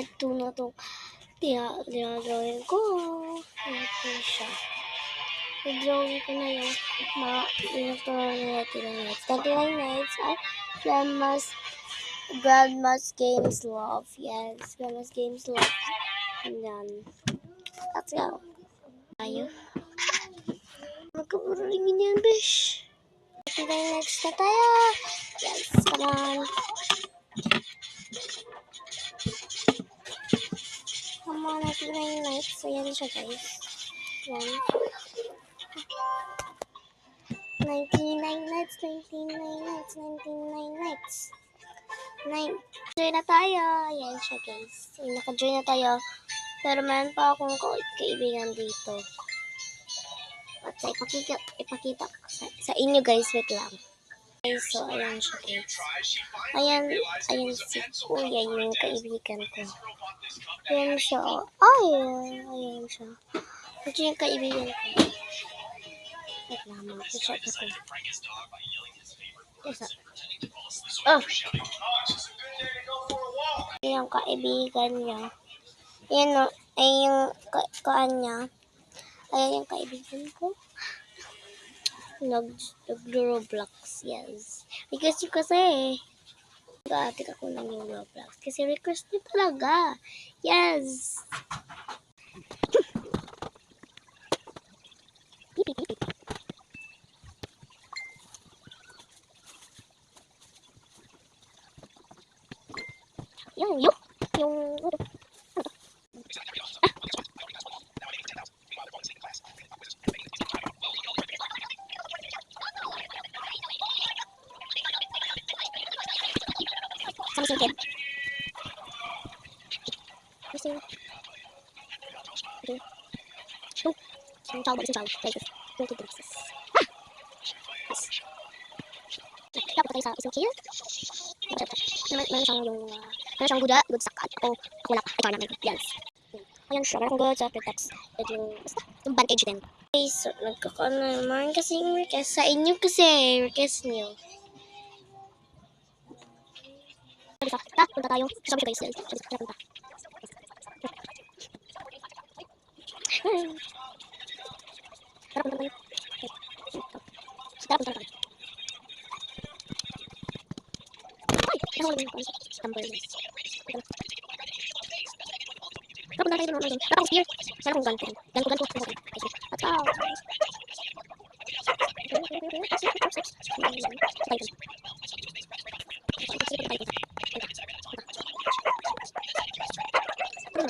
part 2 na itong dinadrawing ko. Ito siya. I-drawing ko na yung mga pinagturuan nila 99 nights at Grandma's Games Love. Yes, Grandma's Games Love. Yan. Let's go. Tayo. Magkaburuling yan, bish. 99 nights na tayo. Yes, come on. Come on, 99 nights. So, yan siya, guys. Yan. 99 nights, 99 nights, 99 nights. Join na tayo. Yan siya, guys. Naka-join na tayo. Pero meron pa akong kaibigan dito. At ipakita ko sa inyo, guys. Wait lang. Okay, so, ayan siya, guys. Ayan si Kuya, yung kaibigan ko. Ayan siya, oh. Ayan siya. Ito yung kaibigan ko. Wait lang, mag-check ako. Isa. Oh! Yung kaibigan niya. Ayan o, ay yung kaan niya. Ayan yung kaibigan ko. Nag-Roblox, yes. Request nyo kasi. Nag-aatik ako ng yung Roblox. Kasi request nyo talaga. Yes. Yung Samsung. Isang tawag. Like this. Go to this. Yes. Dapat tayo sa isang chair. Meron siyang good sack. Ako wala pa. Ito namin. Yes. Ayan siya. Meron good sa pretext. Yung bandage din. Okay, so nagkakaon na naman kasi yung request sa inyo kasi. Request nyo. Punta tayo. Sabi ko guys. Punta. Tara, punta tayo. Punta tayo. Ay! Nahuli din ako. Number. Tara, punta tayo doon. Wala akong spear. Wala akong gun. Gun ko. Let's go.